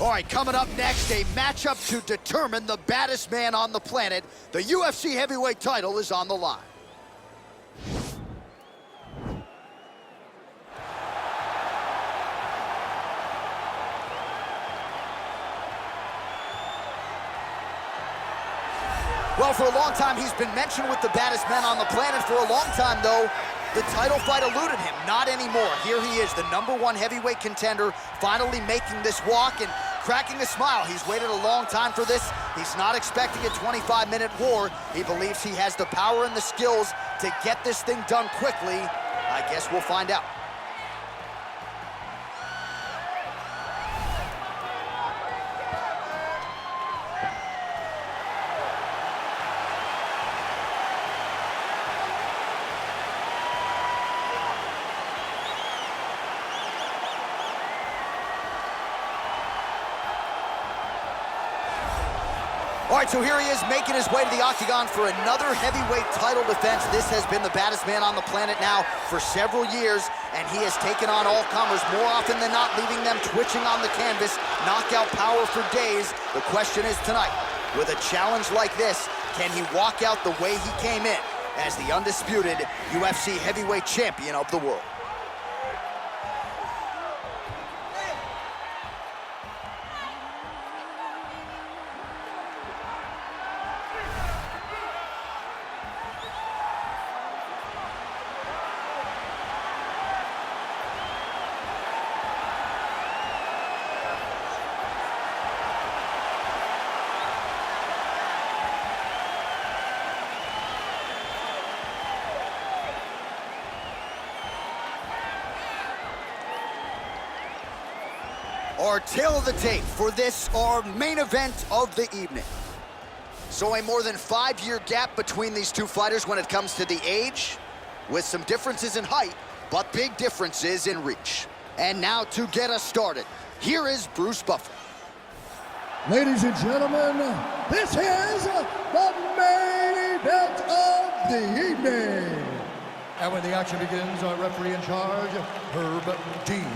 All right, coming up next, a matchup to determine the baddest man on the planet. The UFC heavyweight title is on the line. Well, for a long time, he's been mentioned with the baddest men on the planet. For a long time, though, the title fight eluded him. Not anymore. Here he is, the #1 heavyweight contender, finally making this walk and cracking a smile. He's waited a long time for this. He's not expecting a 25-minute war. He believes he has the power and the skills to get this thing done quickly. I guess we'll find out. All right, so here he is making his way to the octagon for another heavyweight title defense. This has been the baddest man on the planet now for several years, and he has taken on all comers more often than not, leaving them twitching on the canvas. Knockout power for days. The question is tonight, with a challenge like this, can he walk out the way he came in as the undisputed UFC heavyweight champion of the world? Our tail of the tape for this, our main event of the evening. So a more than 5-year gap between these two fighters when it comes to the age, with some differences in height, but big differences in reach. And now to get us started, here is Bruce Buffer. Ladies and gentlemen, this is the main event of the evening. And when the action begins, our referee in charge, Herb Dean.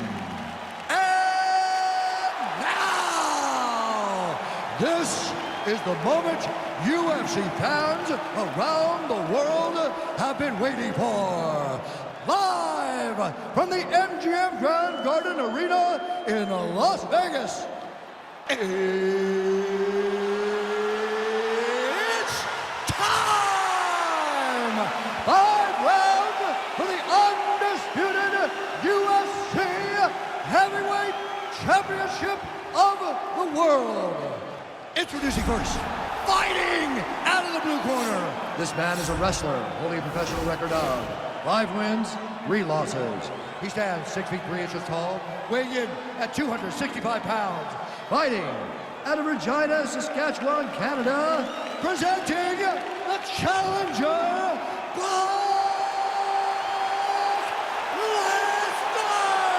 This is the moment UFC fans around the world have been waiting for. Live from the MGM Grand Garden Arena in Las Vegas. It's time! 5 rounds for the undisputed UFC Heavyweight Championship of the world. Introducing first, fighting out of the blue corner. This man is a wrestler, holding a professional record of 5 wins, 3 losses. He stands 6 feet 3 inches tall, weighing in at 265 pounds. Fighting out of Regina, Saskatchewan, Canada, presenting the challenger, Brock Lesnar.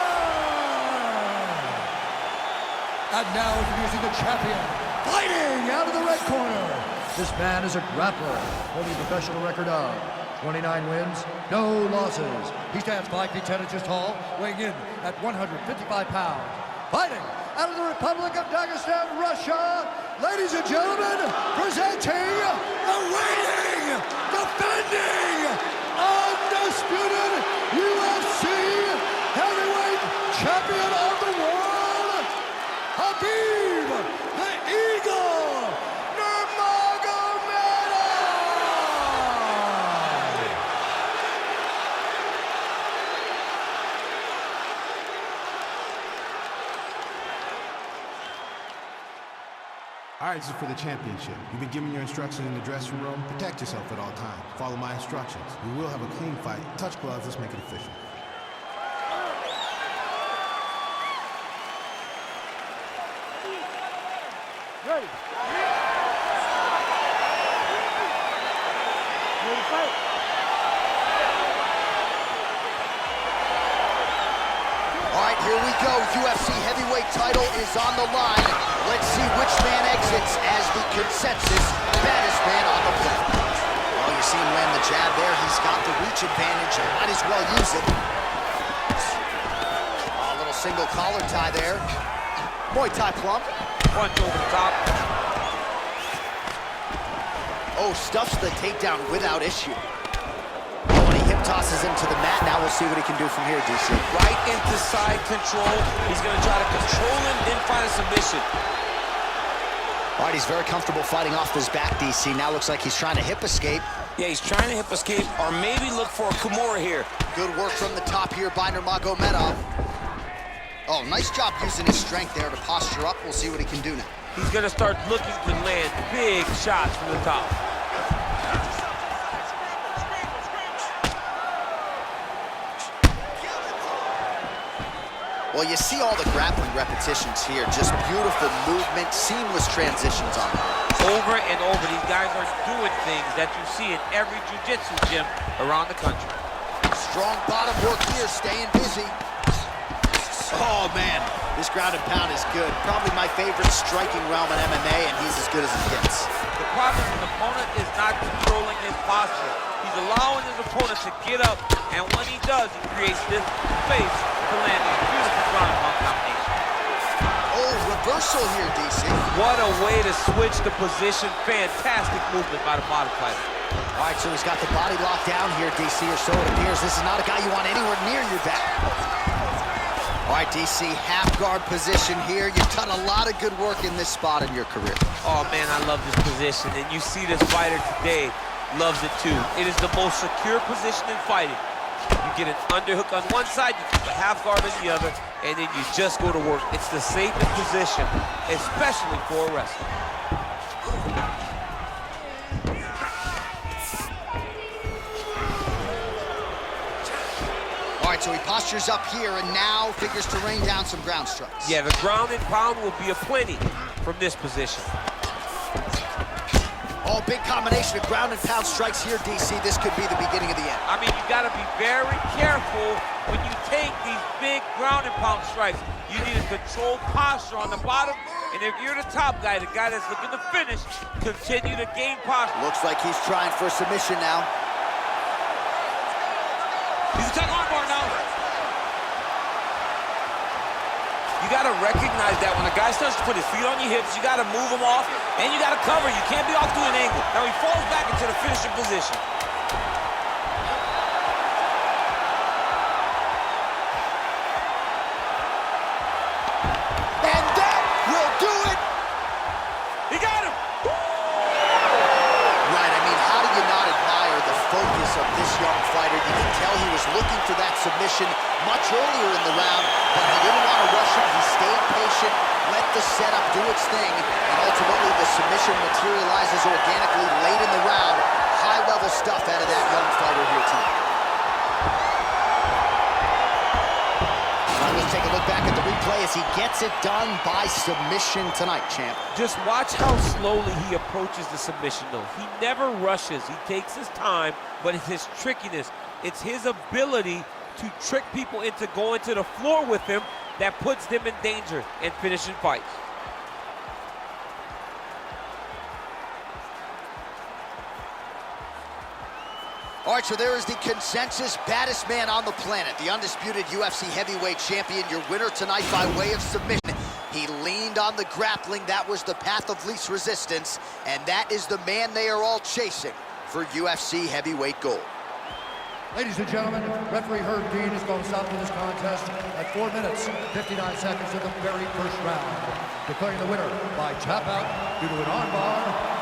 And now introducing the champion, fighting out of the red corner. This man is a grappler, holding a professional record of 29 wins, no losses. He stands 5 feet 10 inches tall, weighing in at 155 pounds. Fighting out of the Republic of Dagestan, Russia, ladies and gentlemen, presenting the reigning, defending, undisputed UFC heavyweight champion of the world, Khabib the Eagle Nurmagomedov! All right, this is for the championship. You've been given your instructions in the dressing room. Protect yourself at all times. Follow my instructions. We will have a clean fight. Touch gloves, let's make it official. Ready. Ready to fight. All right, here we go. UFC heavyweight title is on the line. Let's see which man exits as the consensus baddest man on the planet. Well, you see him land the jab there. He's got the reach advantage. Might as well use it. A little single collar tie there. Muay Thai plum. Punch over the top. Oh, stuffs the takedown without issue. Oh, and he hip tosses him to the mat. Now we'll see what he can do from here, DC. Right into side control. He's gonna try to control him, then find a submission. All right, he's very comfortable fighting off his back, DC. Now looks like he's trying to hip escape. Yeah, he's trying to hip escape or maybe look for a Kimura here. Good work from the top here by Nurmagomedov. Oh, nice job using his strength there to posture up. We'll see what he can do now. He's gonna start looking to land big shots from the top. Well, you see all the grappling repetitions here. Just beautiful movement, seamless transitions on them. Over and over, these guys are doing things that you see in every jiu-jitsu gym around the country. Strong bottom work here, staying busy. Oh, man, this ground and pound is good. Probably my favorite striking realm in MMA, and he's as good as it gets. The problem is the opponent is not controlling his posture. He's allowing his opponent to get up, and when he does, he creates this space to land these beautiful ground and pound combinations. Oh, reversal here, DC. What a way to switch the position. Fantastic movement by the bottom fighter. All right, so he's got the body locked down here, DC, or so it appears. This is not a guy you want anywhere near your back. All right, DC, half guard position here. You've done a lot of good work in this spot in your career. Oh, man, I love this position, and you see this fighter today loves it too. It is the most secure position in fighting. You get an underhook on one side, you keep a half guard on the other, and then you just go to work. It's the safest position, especially for a wrestler. All right, so he postures up here and now figures to rain down some ground strikes. Yeah, the ground and pound will be aplenty from this position. Oh, big combination of ground and pound strikes here, DC. This could be the beginning of the end. I mean, you got to be very careful when you take these big ground and pound strikes. You need a controlled posture on the bottom, and if you're the top guy, the guy that's looking to finish, continue to gain posture. Looks like he's trying for a submission now. He's attacking armbar now. You got to recognize that when a guy starts to put his feet on your hips, you got to move him off, and you got to cover. You can't be off to an angle. Now he falls back into the finishing position. And that will do it. He got him. Right, I mean, how do you not admire the focus of this young fighter? You can tell he was looking for that submission much earlier in the round, but he didn't want to rush it. He stayed patient, let the setup do its thing, and ultimately the submission materializes organically late in the round. High-level stuff out of that young fighter here tonight. Now let's take a look back at the replay as he gets it done by submission tonight, champ. Just watch how slowly he approaches the submission, though. He never rushes. He takes his time, but it's his trickiness. It's his ability to trick people into going to the floor with him that puts them in danger and finishing fights. All right, so there is the consensus baddest man on the planet, the undisputed UFC heavyweight champion, your winner tonight by way of submission. He leaned on the grappling. That was the path of least resistance, and that is the man they are all chasing for UFC heavyweight gold. Ladies and gentlemen, referee Herb Dean is going to stop to this contest at 4 minutes, 59 seconds of the very first round, declaring the winner by tap out due to an armbar